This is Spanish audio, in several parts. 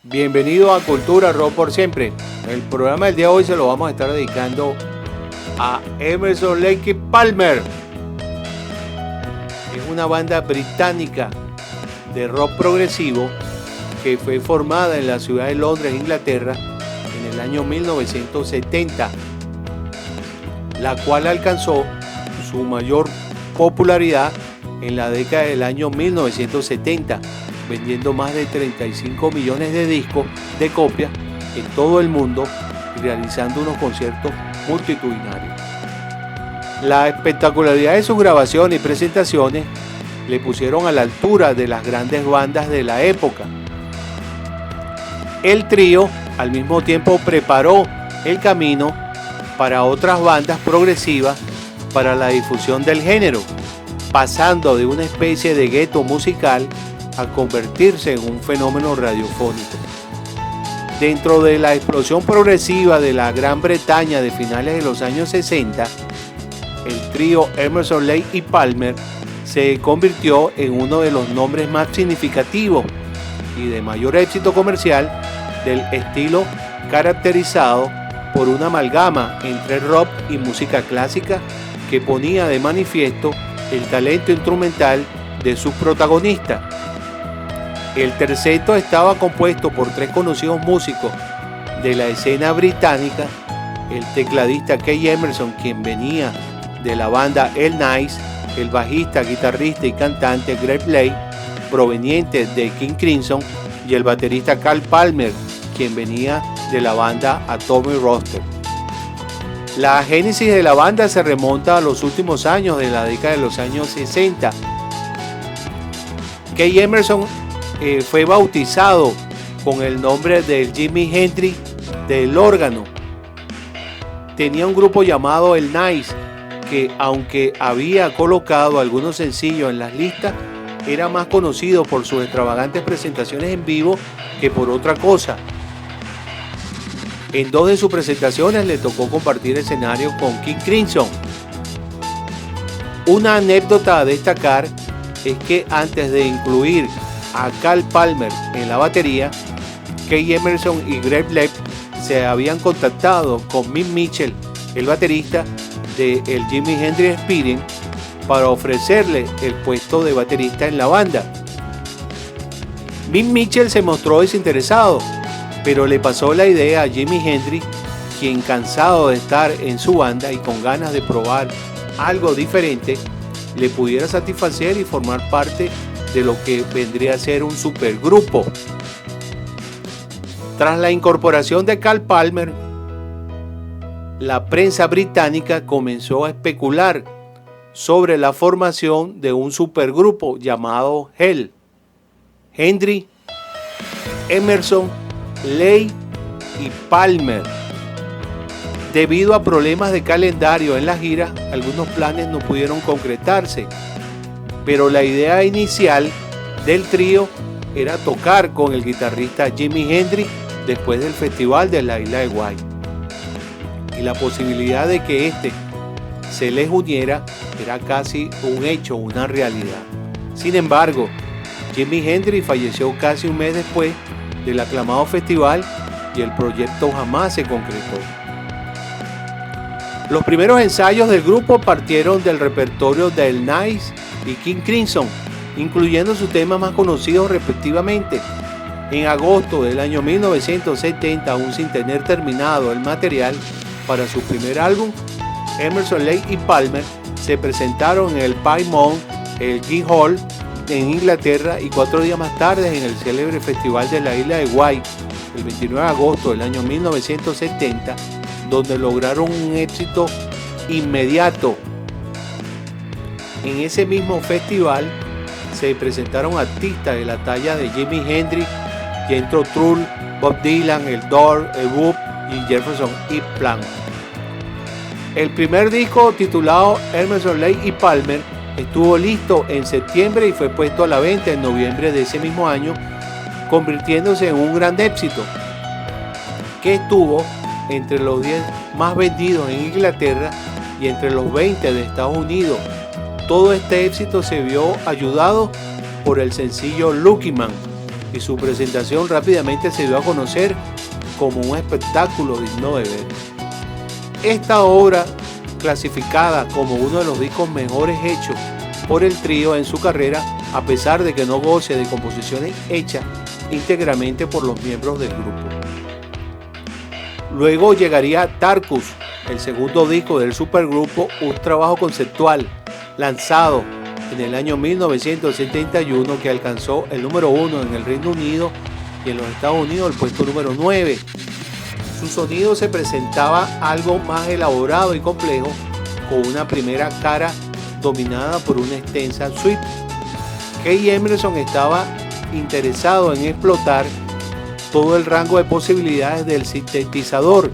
Bienvenido a Cultura Rock por Siempre. El programa del día de hoy se lo vamos a estar dedicando a Emerson, Lake y Palmer. Es una banda británica de rock progresivo que fue formada en la ciudad de Londres, Inglaterra, en el año 1970, la cual alcanzó su mayor popularidad en la década del año 1970, vendiendo más de 35 millones de discos de copias en todo el mundo y realizando unos conciertos multitudinarios. La espectacularidad de sus grabaciones y presentaciones le pusieron a la altura de las grandes bandas de la época. El trío al mismo tiempo preparó el camino para otras bandas progresivas para la difusión del género, pasando de una especie de gueto musical a convertirse en un fenómeno radiofónico. Dentro de la explosión progresiva de la Gran Bretaña de finales de los años 60, el trío Emerson, Lake y Palmer se convirtió en uno de los nombres más significativos y de mayor éxito comercial del estilo, caracterizado por una amalgama entre rock y música clásica que ponía de manifiesto el talento instrumental de sus protagonistas. El terceto estaba compuesto por tres conocidos músicos de la escena británica: el tecladista Keith Emerson, quien venía de la banda El Nice, el bajista, guitarrista y cantante Greg Blake, proveniente de King Crimson, y el baterista Carl Palmer, quien venía de la banda Atomic Roster. La génesis de la banda se remonta a los últimos años de la década de los años 60. Keith Emerson fue bautizado con el nombre de Jimi Hendrix del órgano. Tenía un grupo llamado El Nice, que aunque había colocado algunos sencillos en las listas, era más conocido por sus extravagantes presentaciones en vivo que por otra cosa. En dos de sus presentaciones le tocó compartir escenario con King Crimson. Una anécdota a destacar es que antes de incluir a Carl Palmer en la batería, Keith Emerson y Greg Blake se habían contactado con Mick Mitchell, el baterista de el Jimi Hendrix Experience, para ofrecerle el puesto de baterista en la banda. Mick Mitchell se mostró desinteresado, pero le pasó la idea a Jimi Hendrix, quien, cansado de estar en su banda y con ganas de probar algo diferente, le pudiera satisfacer y formar parte de lo que vendría a ser un supergrupo. Tras la incorporación de Carl Palmer, la prensa británica comenzó a especular sobre la formación de un supergrupo llamado Hell. Hendrix, Emerson, Lake y Palmer. Debido a problemas de calendario en la gira, algunos planes no pudieron concretarse, pero la idea inicial del trío era tocar con el guitarrista Jimi Hendrix después del festival de la isla de Wight, y la posibilidad de que éste se les uniera era casi un hecho, una realidad. Sin embargo, Jimi Hendrix falleció casi un mes después del aclamado festival y el proyecto jamás se concretó. Los primeros ensayos del grupo partieron del repertorio de El Nice y King Crimson, incluyendo sus temas más conocidos respectivamente. En agosto del año 1970, aún sin tener terminado el material para su primer álbum, Emerson, Lake y Palmer se presentaron en el Plymouth Guildhall en Inglaterra, y 4 días más tarde en el célebre festival de la isla de Wight, el 29 de agosto del año 1970, donde lograron un éxito inmediato. En ese mismo festival se presentaron artistas de la talla de Jimi Hendrix, Jethro Tull, Bob Dylan, el Doors, el Who y Jefferson Airplane. El primer disco, titulado Emerson, Lake y Palmer, estuvo listo en septiembre y fue puesto a la venta en noviembre de ese mismo año, convirtiéndose en un gran éxito que estuvo entre los 10 más vendidos en Inglaterra y entre los 20 de Estados Unidos. Todo este éxito se vio ayudado por el sencillo Lucky Man, y su presentación rápidamente se dio a conocer como un espectáculo digno de ver. Esta obra, clasificada como uno de los discos mejores hechos por el trío en su carrera, a pesar de que no goce de composiciones hechas íntegramente por los miembros del grupo. Luego llegaría Tarkus, el segundo disco del supergrupo, un trabajo conceptual lanzado en el año 1971 que alcanzó el número 1 en el Reino Unido y en los Estados Unidos el puesto número 9. Su sonido se presentaba algo más elaborado y complejo, con una primera cara dominada por una extensa suite. Keith Emerson estaba interesado en explotar todo el rango de posibilidades del sintetizador,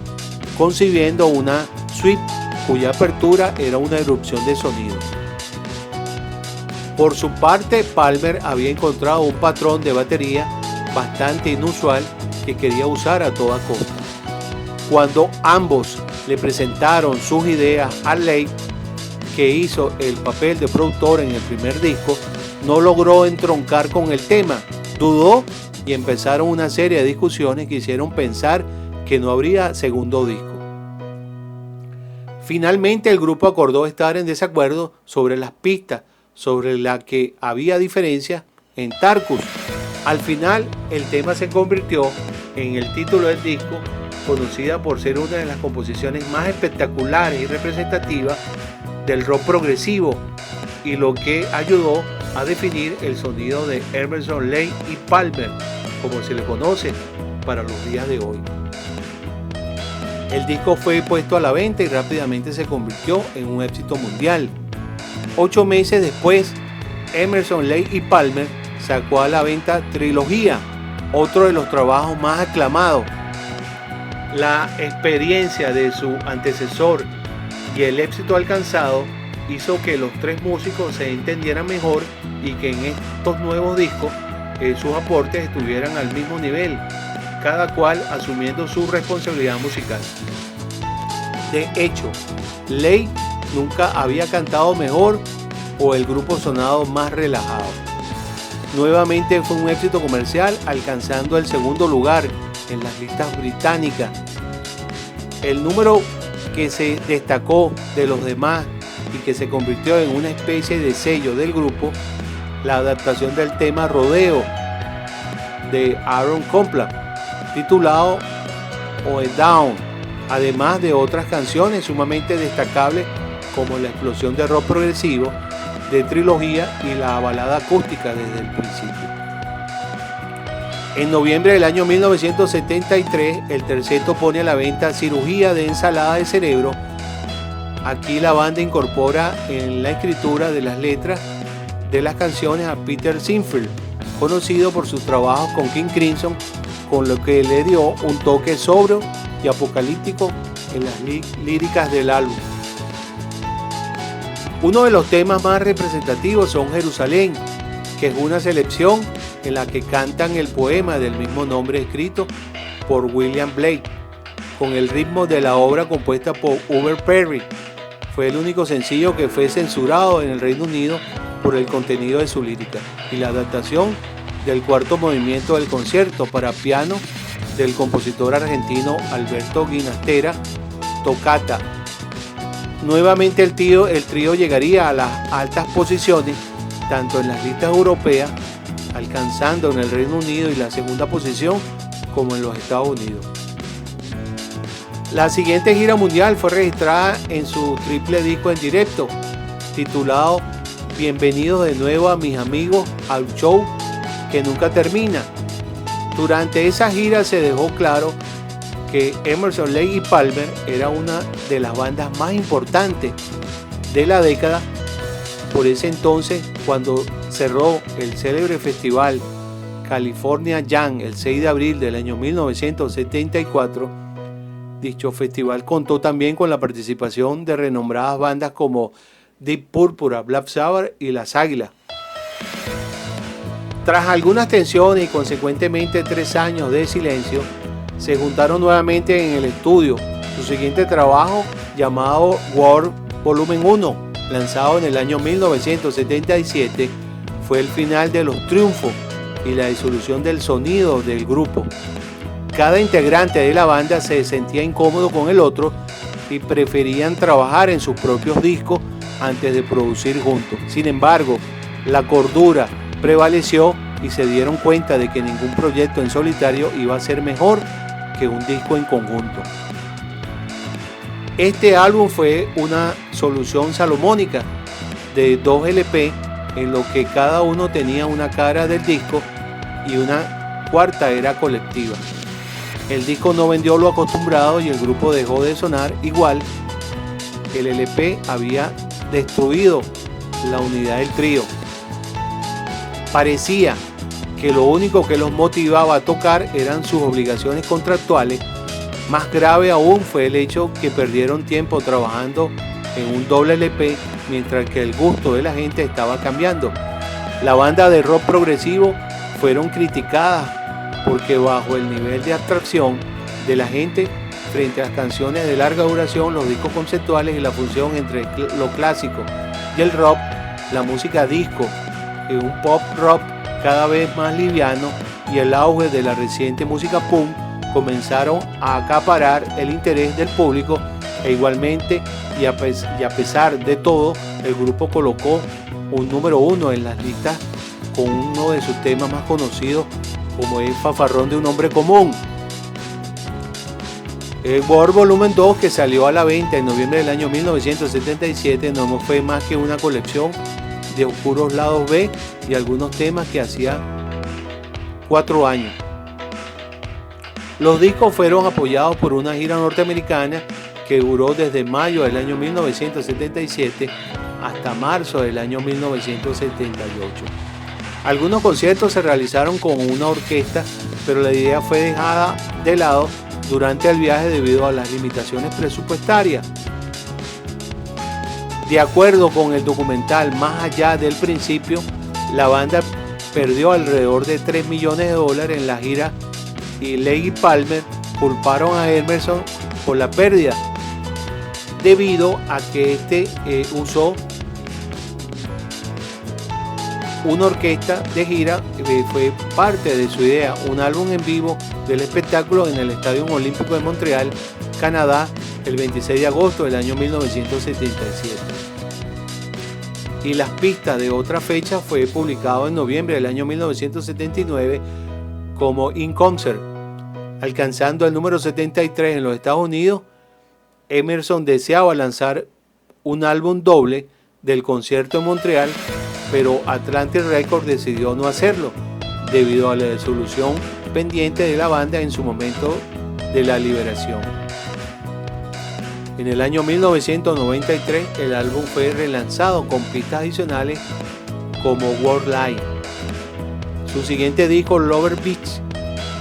concibiendo una suite cuya apertura era una erupción de sonido. Por su parte, Palmer había encontrado un patrón de batería bastante inusual que quería usar a toda costa. Cuando ambos le presentaron sus ideas a Lake, que hizo el papel de productor en el primer disco, no logró entroncar con el tema, dudó y empezaron una serie de discusiones que hicieron pensar que no habría segundo disco. Finalmente el grupo acordó estar en desacuerdo sobre las pistas, sobre la que había diferencias en Tarkus. Al final el tema se convirtió en el título del disco, conocida por ser una de las composiciones más espectaculares y representativas del rock progresivo, y lo que ayudó a definir el sonido de Emerson, Lake y Palmer, como se le conoce para los días de hoy. El disco fue puesto a la venta y rápidamente se convirtió en un éxito mundial. 8 meses después, Emerson, Lake y Palmer sacó a la venta Trilogía, otro de los trabajos más aclamados. La experiencia de su antecesor y el éxito alcanzado hizo que los tres músicos se entendieran mejor y que en estos nuevos discos sus aportes estuvieran al mismo nivel, cada cual asumiendo su responsabilidad musical. De hecho, Lake nunca había cantado mejor o el grupo sonado más relajado. Nuevamente fue un éxito comercial, alcanzando el segundo lugar en las listas británicas. El número que se destacó de los demás y que se convirtió en una especie de sello del grupo, la adaptación del tema Rodeo de Aaron Copland, titulado Oe Down, además de otras canciones sumamente destacables como la explosión de rock progresivo de Trilogía y la balada acústica desde el principio. En noviembre del año 1973, el terceto pone a la venta Cirugía de ensalada de cerebro. Aquí la banda incorpora en la escritura de las letras de las canciones a Peter Sinfield, conocido por sus trabajos con King Crimson, con lo que le dio un toque sobrio y apocalíptico en las líricas del álbum. Uno de los temas más representativos son Jerusalén, que es una selección en la que cantan el poema del mismo nombre escrito por William Blake, con el ritmo de la obra compuesta por Hubert Parry. Fue el único sencillo que fue censurado en el Reino Unido por el contenido de su lírica y la adaptación del cuarto movimiento del concierto para piano del compositor argentino Alberto Ginastera, Toccata. Nuevamente el trío llegaría a las altas posiciones tanto en las listas europeas, alcanzando en el Reino Unido y la segunda posición, como en los Estados Unidos. La siguiente gira mundial fue registrada en su triple disco en directo, titulado Bienvenidos de nuevo a mis amigos al show que nunca termina. Durante esa gira se dejó claro que Emerson, Lake y Palmer era una de las bandas más importantes de la década. Por ese entonces, cuando cerró el célebre festival California Jam el 6 de abril del año 1974, dicho festival contó también con la participación de renombradas bandas como Deep Purple, Black Sabbath y Las Águilas. Tras algunas tensiones y consecuentemente 3 años de silencio, se juntaron nuevamente en el estudio. Su siguiente trabajo, llamado War Volumen 1, lanzado en el año 1977, fue el final de los triunfos y la disolución del sonido del grupo. Cada integrante de la banda se sentía incómodo con el otro y preferían trabajar en sus propios discos antes de producir juntos. Sin embargo, la cordura prevaleció y se dieron cuenta de que ningún proyecto en solitario iba a ser mejor que un disco en conjunto. Este álbum fue una solución salomónica de 2 LP en lo que cada uno tenía una cara del disco y una cuarta era colectiva. El disco no vendió lo acostumbrado y el grupo dejó de sonar igual. El LP había destruido la unidad del trío. Parecía que lo único que los motivaba a tocar eran sus obligaciones contractuales. Más grave aún fue el hecho que perdieron tiempo trabajando en un doble LP mientras que el gusto de la gente estaba cambiando. La banda de rock progresivo fueron criticadas porque bajo el nivel de abstracción de la gente frente a las canciones de larga duración, los discos conceptuales y la función entre lo clásico y el rock, la música disco y un pop rock cada vez más liviano y el auge de la reciente música punk comenzaron a acaparar el interés del público e igualmente y a pesar de todo el grupo colocó un número 1 en las listas con uno de sus temas más conocidos como es Fanfarrón de un hombre común. El War Volumen 2 que salió a la venta en noviembre del año 1977 no fue más que una colección de oscuros lados B y algunos temas que hacía 4 años. Los discos fueron apoyados por una gira norteamericana que duró desde mayo del año 1977 hasta marzo del año 1978. Algunos conciertos se realizaron con una orquesta, pero la idea fue dejada de lado durante el viaje debido a las limitaciones presupuestarias. De acuerdo con el documental Más allá del principio, la banda perdió alrededor de $3 millones en la gira y Leigh y Palmer culparon a Emerson por la pérdida debido a que este usó una orquesta de gira. Fue parte de su idea, un álbum en vivo del espectáculo en el Estadio Olímpico de Montreal, Canadá, el 26 de agosto del año 1977. Y las pistas de otra fecha fue publicado en noviembre del año 1979 como In Concert, alcanzando el número 73 en los Estados Unidos. Emerson deseaba lanzar un álbum doble del concierto en Montreal, pero Atlantic Records decidió no hacerlo debido a la disolución pendiente de la banda en su momento de la liberación. En el año 1993 el álbum fue relanzado con pistas adicionales como World Line. Su siguiente disco, Lover Beach,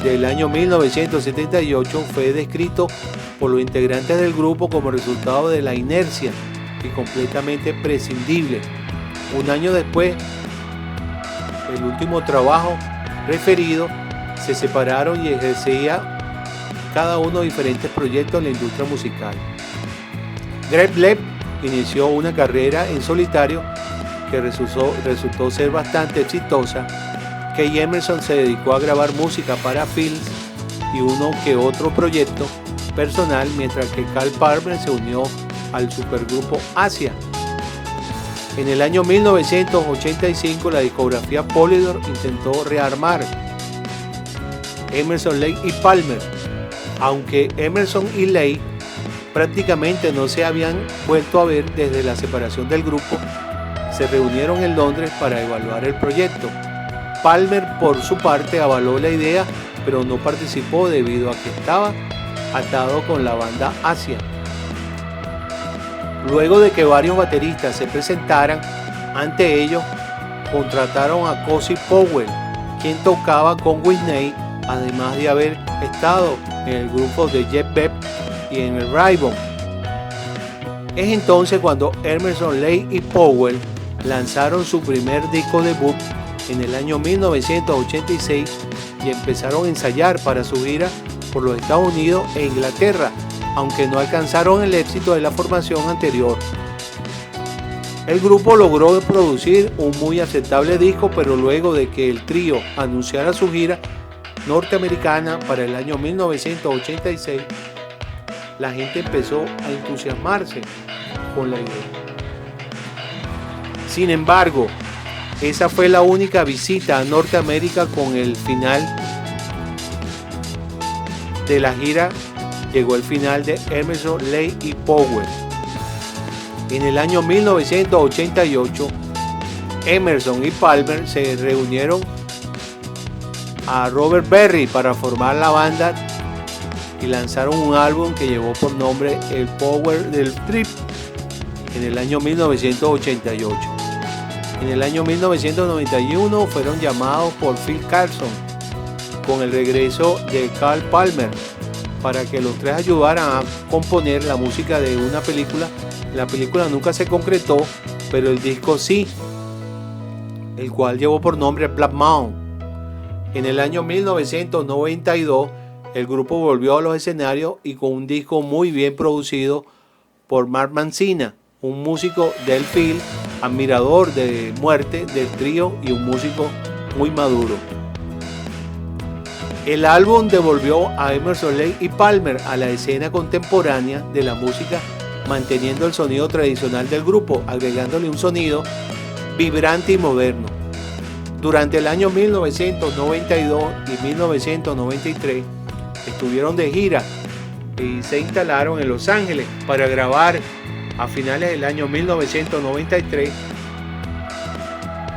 del año 1978, fue descrito por los integrantes del grupo como resultado de la inercia y completamente prescindible. Un año después, el último trabajo referido, se separaron y ejercía cada uno diferentes proyectos en la industria musical. Greg Lake inició una carrera en solitario que resultó ser bastante exitosa. Kay Emerson se dedicó a grabar música para films y uno que otro proyecto personal, mientras que Carl Palmer se unió al supergrupo Asia. En el año 1985 la discografía Polydor intentó rearmar Emerson, Lake y Palmer, aunque Emerson y Lake prácticamente no se habían vuelto a ver desde la separación del grupo. Se reunieron en Londres para evaluar el proyecto. Palmer por su parte avaló la idea, pero no participó debido a que estaba atado con la banda Asia. Luego de que varios bateristas se presentaran ante ellos, contrataron a Cozy Powell, quien tocaba con Whitney, además de haber estado en el grupo de Jeff Beck y en el Rainbow. Es entonces cuando Emerson, Lake y Powell lanzaron su primer disco debut en el año 1986 y empezaron a ensayar para su gira por los Estados Unidos e Inglaterra, aunque no alcanzaron el éxito de la formación anterior. El grupo logró producir un muy aceptable disco, pero luego de que el trío anunciara su gira norteamericana para el año 1986, la gente empezó a entusiasmarse con la idea. Sin embargo, esa fue la única visita a Norteamérica. Con el final de la gira llegó el final de Emerson, Lake y Palmer. En el año 1988, Emerson y Palmer se reunieron a Robert Berry para formar la banda y lanzaron un álbum que llevó por nombre El Power del Trip en el año 1988. En el año 1991 fueron llamados por Phil Carlson con el regreso de Carl Palmer para que los tres ayudaran a componer la música de una película. La película nunca se concretó, pero el disco sí, el cual llevó por nombre Black Mountain. En el año 1992 el grupo volvió a los escenarios y con un disco muy bien producido por Mark Mancina, un músico del film, admirador de muerte del trío y un músico muy maduro. El álbum devolvió a Emerson, Lake y Palmer a la escena contemporánea de la música, manteniendo el sonido tradicional del grupo, agregándole un sonido vibrante y moderno. Durante el año 1992 y 1993 estuvieron de gira y se instalaron en Los Ángeles para grabar a finales del año 1993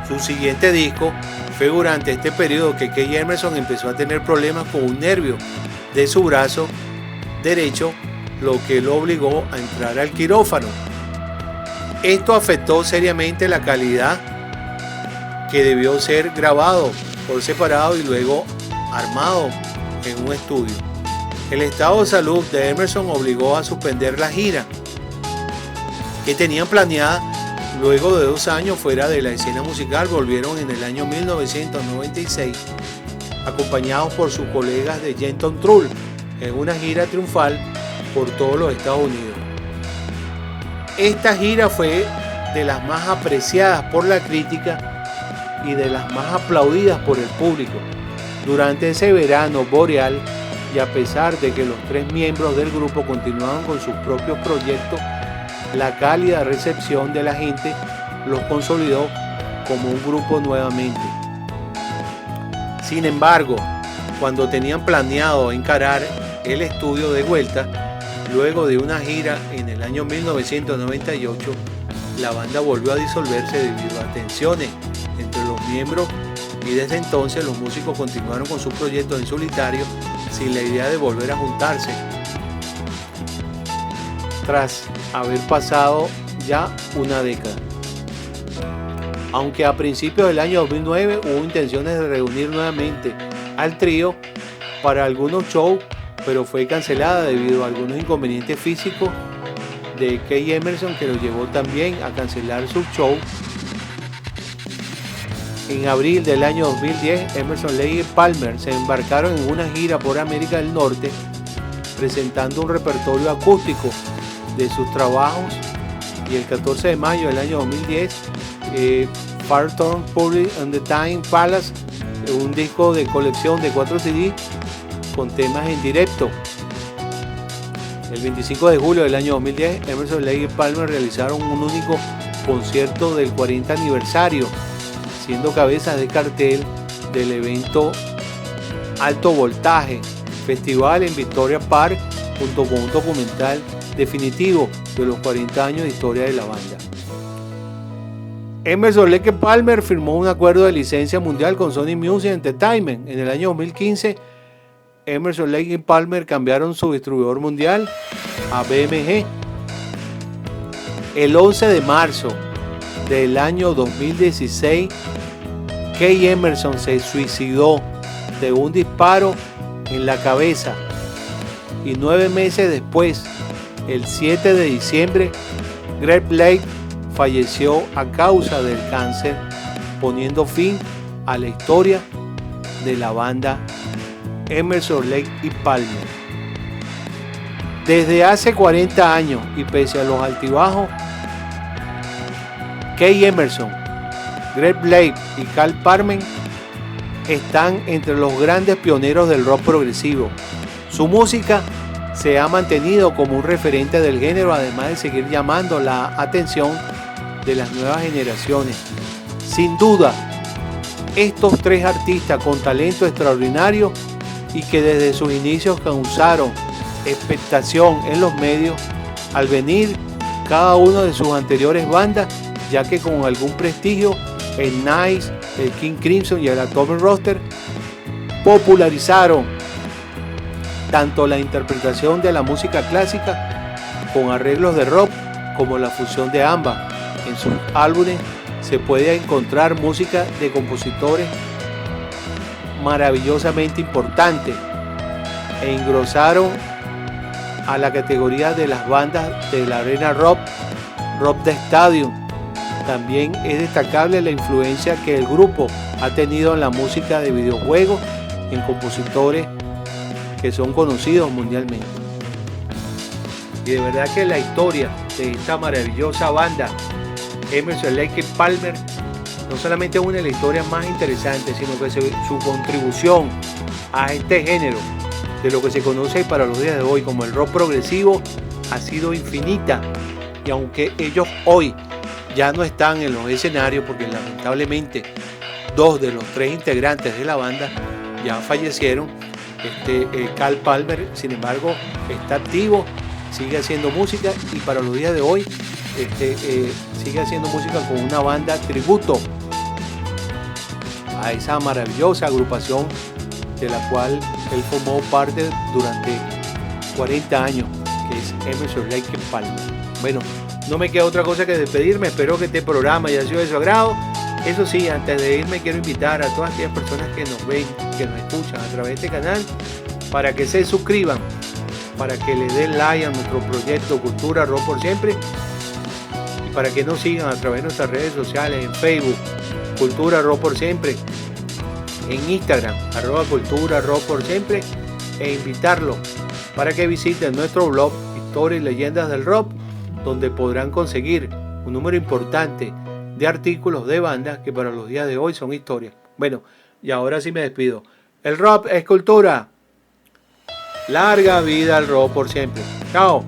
su siguiente disco. Fue durante este periodo que Keith Emerson empezó a tener problemas con un nervio de su brazo derecho, lo que lo obligó a entrar al quirófano. Esto afectó seriamente la calidad que debió ser grabado por separado y luego armado en un estudio. El estado de salud de Emerson obligó a suspender la gira que tenían planeada. Luego de 2 años fuera de la escena musical, volvieron en el año 1996 acompañados por sus colegas de Gentle Trull en una gira triunfal por todos los Estados Unidos. Esta gira fue de las más apreciadas por la crítica y de las más aplaudidas por el público. Durante ese verano boreal, y a pesar de que los 3 miembros del grupo continuaban con sus propios proyectos, la cálida recepción de la gente los consolidó como un grupo nuevamente. Sin embargo, cuando tenían planeado encarar el estudio de vuelta, luego de una gira en el año 1998, la banda volvió a disolverse debido a tensiones entre los miembros y desde entonces los músicos continuaron con sus proyectos en solitario sin la idea de volver a juntarse. Tras haber pasado ya una década. Aunque a principios del año 2009 hubo intenciones de reunir nuevamente al trío para algunos shows, pero fue cancelada debido a algunos inconvenientes físicos de Keith Emerson, que lo llevó también a cancelar su show. En abril del año 2010, Emerson, Lake y Palmer se embarcaron en una gira por América del Norte, presentando un repertorio acústico de sus trabajos, y el 14 de mayo del año 2010 Farton Public and the Time Palace, un disco de colección de 4 CD con temas en directo. El 25 de julio del año 2010 Emerson, Lake y Palmer realizaron un único concierto del 40 aniversario, siendo cabezas de cartel del evento Alto Voltaje Festival en Victoria Park, junto con un documental definitivo de los 40 años de historia de la banda. Emerson, Lake y Palmer firmó un acuerdo de licencia mundial con Sony Music Entertainment. En el año 2015, Emerson, Lake y Palmer cambiaron su distribuidor mundial a BMG. El 11 de marzo del año 2016, Keith Emerson se suicidó de un disparo en la cabeza, y 9 meses después, el 7 de diciembre, Greg Blake falleció a causa del cáncer, poniendo fin a la historia de la banda Emerson, Lake y Palmer. Desde hace 40 años y pese a los altibajos, Kay Emerson, Greg Blake y Carl Palmer están entre los grandes pioneros del rock progresivo. Su música se ha mantenido como un referente del género, además de seguir llamando la atención de las nuevas generaciones. Sin duda, estos tres artistas con talento extraordinario y que desde sus inicios causaron expectación en los medios al venir cada uno de sus anteriores bandas, ya que con algún prestigio el Nice, el King Crimson y el Atomic Roster popularizaron tanto la interpretación de la música clásica con arreglos de rock como la fusión de ambas. En sus álbumes se puede encontrar música de compositores maravillosamente importantes e engrosaron a la categoría de las bandas de la arena rock de Stadium. También es destacable la influencia que el grupo ha tenido en la música de videojuegos en compositores que son conocidos mundialmente. Y de verdad que la historia de esta maravillosa banda Emerson, Lake y Palmer no solamente es una de las historias más interesantes, sino que su contribución a este género de lo que se conoce para los días de hoy como el rock progresivo ha sido infinita. Y aunque ellos hoy ya no están en los escenarios, porque lamentablemente 2 de los 3 integrantes de la banda ya fallecieron, Carl Palmer sin embargo está activo, sigue haciendo música y para los días de hoy sigue haciendo música con una banda tributo a esa maravillosa agrupación de la cual él formó parte durante 40 años, que es Emerson, Lake y Palmer. Bueno, no me queda otra cosa que despedirme. Espero que este programa haya sido de su agrado. Eso sí, antes de irme quiero invitar a todas aquellas personas que nos ven, que nos escuchan a través de este canal, para que se suscriban, para que le den like a nuestro proyecto Cultura Rock por Siempre y para que nos sigan a través de nuestras redes sociales en Facebook, Cultura Rock por Siempre, en Instagram, @Cultura Rock por Siempre, e invitarlos para que visiten nuestro blog Historia y Leyendas del Rock, donde podrán conseguir un número importante de artículos de bandas que para los días de hoy son historias. Bueno, y ahora sí me despido. El rock es cultura. Larga vida al rock por siempre. Chao.